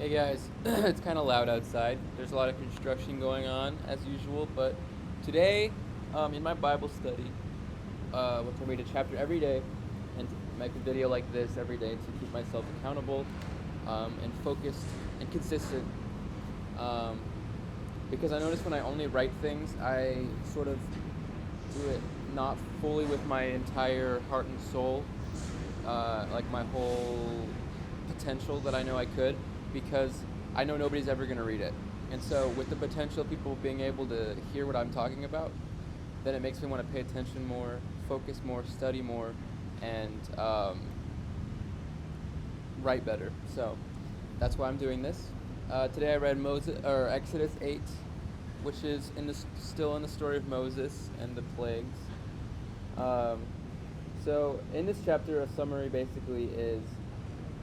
Hey guys, it's kind of loud outside. There's a lot of construction going on as usual, but today, in my Bible study, which I read a chapter every day and make a video like this every day to keep myself accountable and focused and consistent. Um, because I notice when I only write things, I sort of do it not fully with my entire heart and soul, like my whole potential that I know I could, because I know nobody's ever going to read it. And so, with the potential of people being able to hear what I'm talking about, then it makes me want to pay attention more, focus more, study more, and write better. So that's why I'm doing this. Today I read Exodus 8, which is still in the story of Moses and the plagues. Um, so in this chapter, a summary basically is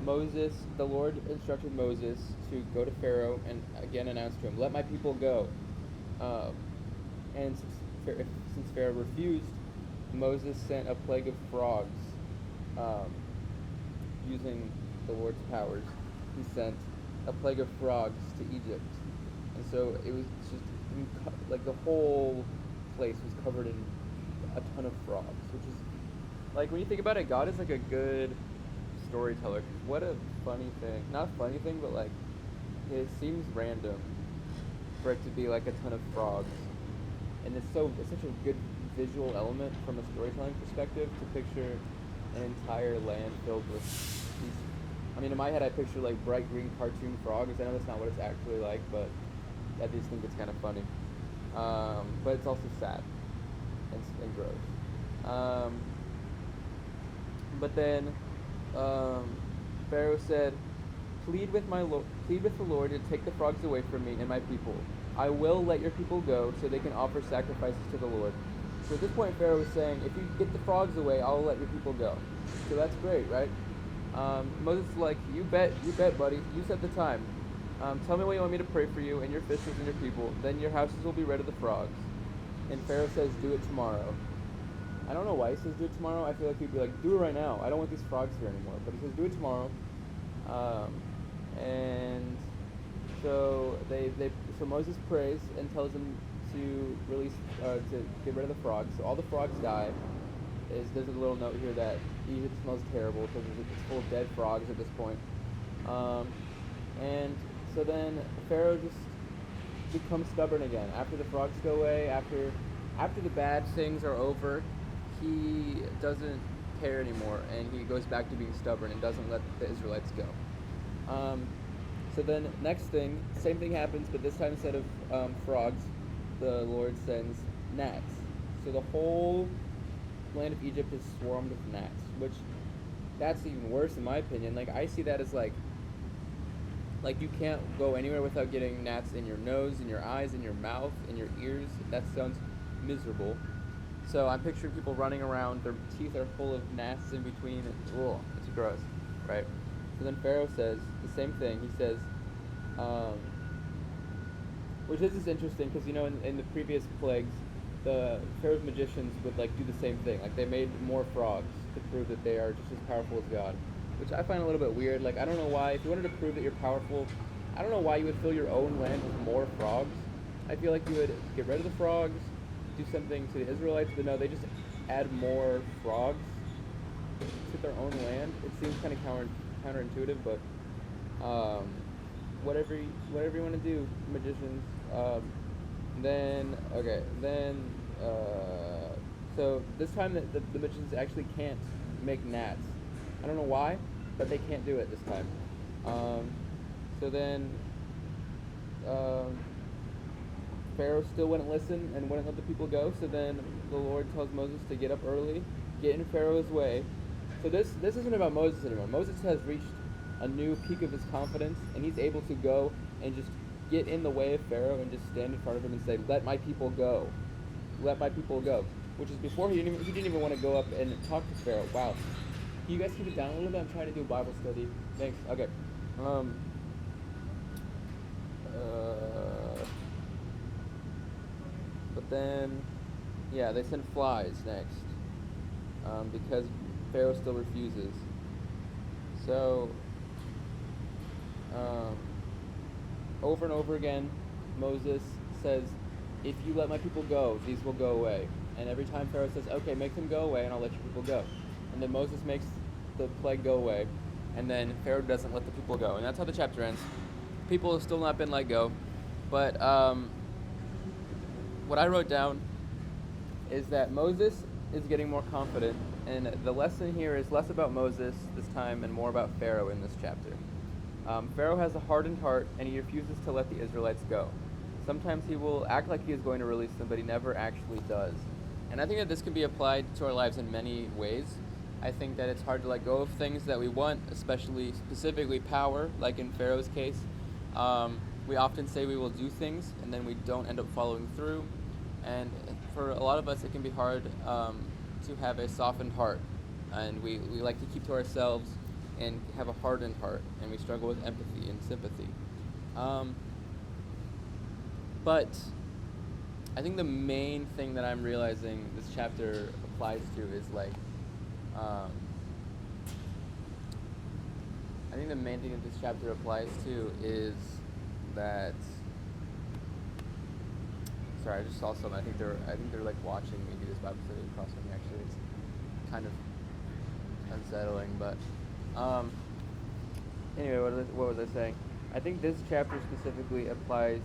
the Lord instructed Moses to go to Pharaoh and again announce to him, "Let my people go." Um, and since Pharaoh refused, Moses sent a plague of frogs. Um, Using the Lord's powers, he sent a plague of frogs to Egypt, and so it was just like the whole place was covered in a ton of frogs, which is like when you think about it, God is like a good storyteller. What a funny thing! Not a funny thing, but like it seems random for it to be like a ton of frogs, and it's such a good visual element from a storytelling perspective to picture an entire land filled with these. I mean, in my head, I picture like bright green cartoon frogs. I know that's not what it's actually like, but I just think it's kind of funny. But it's also sad and gross. But then um, Pharaoh said, plead with the Lord to take the frogs away from me and my people. I will let your people go so they can offer sacrifices to the Lord." So at this point, Pharaoh was saying, if you get the frogs away, I'll let your people go. So that's great, right? Moses is like, you bet, buddy. You set the time. Tell me what you want me to pray for you and your officials and your people. Then your houses will be rid of the frogs. And Pharaoh says, do it tomorrow. I don't know why he says do it tomorrow. I feel like he'd be like, do it right now. I don't want these frogs here anymore. But he says, do it tomorrow. Um, and so Moses prays and tells them to to get rid of the frogs. So all the frogs die. There's a little note here that Egypt smells terrible because it's full of dead frogs at this point. And so then Pharaoh just becomes stubborn again. After the frogs go away, after the bad things are over, he doesn't care anymore, and he goes back to being stubborn and doesn't let the Israelites go. So then, next thing, same thing happens, but this time instead of frogs, the Lord sends gnats. So the whole land of Egypt is swarmed with gnats, which that's even worse in my opinion. Like I see that as like you can't go anywhere without getting gnats in your nose, in your eyes, in your mouth, in your ears. That sounds miserable. So I'm picturing people running around, their teeth are full of gnats in between. Ugh, it's gross, right? So then Pharaoh says the same thing. He says, um, which is interesting because in the previous plagues, the Pharaoh's magicians would like do the same thing. Like they made more frogs to prove that they are just as powerful as God, which I find a little bit weird. Like I don't know why. If you wanted to prove that you're powerful, I don't know why you would fill your own land with more frogs. I feel like you would get rid of the frogs, do something to the Israelites, but no, they just add more frogs to their own land. It seems kind of counterintuitive, but um, whatever you want to do, magicians. Then so this time the magicians actually can't make gnats. I don't know why, but they can't do it this time. So then um, Pharaoh still wouldn't listen and wouldn't let the people go. So then the Lord tells Moses to get up early, get in Pharaoh's way. So this isn't about Moses anymore. Moses has reached a new peak of his confidence, and he's able to go and just get in the way of Pharaoh and just stand in front of him and say, "Let my people go, let my people go." Which is before he didn't even want to go up and talk to Pharaoh. Wow. Can you guys keep it down a little bit? I'm trying to do a Bible study. Thanks. Okay. Um. Uh. But then, yeah, they send flies next, because Pharaoh still refuses. So, um, over and over again, Moses says, if you let my people go, these will go away. And every time Pharaoh says, okay, make them go away and I'll let your people go. And then Moses makes the plague go away. And then Pharaoh doesn't let the people go. And that's how the chapter ends. People have still not been let go. But what I wrote down is that Moses is getting more confident. And the lesson here is less about Moses this time and more about Pharaoh in this chapter. Pharaoh has a hardened heart and he refuses to let the Israelites go. Sometimes he will act like he is going to release them, but he never actually does. And I think that this can be applied to our lives in many ways. I think that it's hard to let go of things that we want, especially specifically power, like in Pharaoh's case. We often say we will do things, and then we don't end up following through. And for a lot of us, it can be hard to have a softened heart. And we like to keep to ourselves and have a hardened heart, and we struggle with empathy and sympathy. But I think the main thing that I'm realizing this chapter applies to is like, I think the main thing that this chapter applies to is that. Sorry, I just saw something. I think they're like watching me do this Bible study across from me. Actually, it's kind of unsettling. But anyway, what was I saying? I think this chapter specifically applies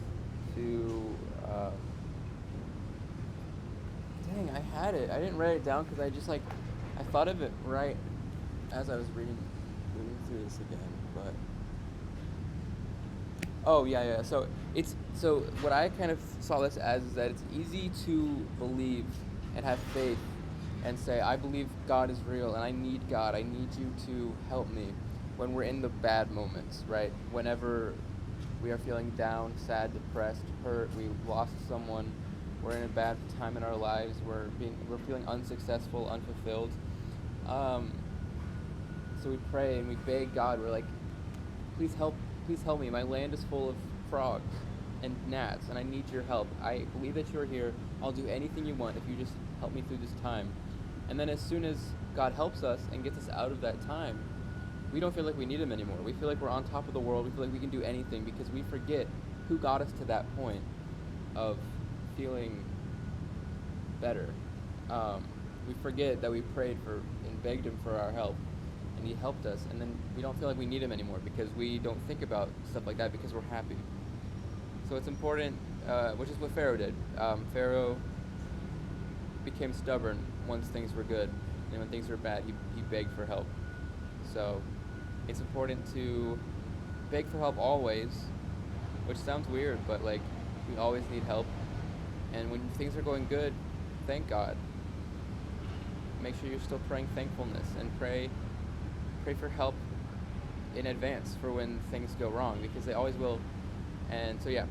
to. Dang, I had it. I didn't write it down because I just like I thought of it right as I was reading through this again. But oh yeah. So what I kind of saw this as is that it's easy to believe and have faith and say I believe God is real and I need God. I need you to help me when we're in the bad moments, right? Whenever we are feeling down, sad, depressed, hurt, we lost someone, we're in a bad time in our lives, we're feeling unsuccessful, unfulfilled. So we pray and we beg God. We're like, please help me. My land is full of frogs and gnats, and I need your help. I believe that you're here. I'll do anything you want if you just help me through this time. And then as soon as God helps us and gets us out of that time, we don't feel like we need him anymore. We feel like we're on top of the world. We feel like we can do anything because we forget who got us to that point of feeling better. We forget that we prayed for and begged him for our help, and he helped us, and then we don't feel like we need him anymore because we don't think about stuff like that because we're happy. So it's important, which is what Pharaoh did. Pharaoh became stubborn once things were good, and when things were bad, he begged for help. So it's important to beg for help always, which sounds weird, but like we always need help. And when things are going good, thank God. Make sure you're still praying thankfulness and pray for help in advance for when things go wrong, because they always will. And so yeah,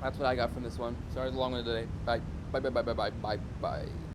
that's what I got from this one. Sorry, it's a long one today. Bye. Bye.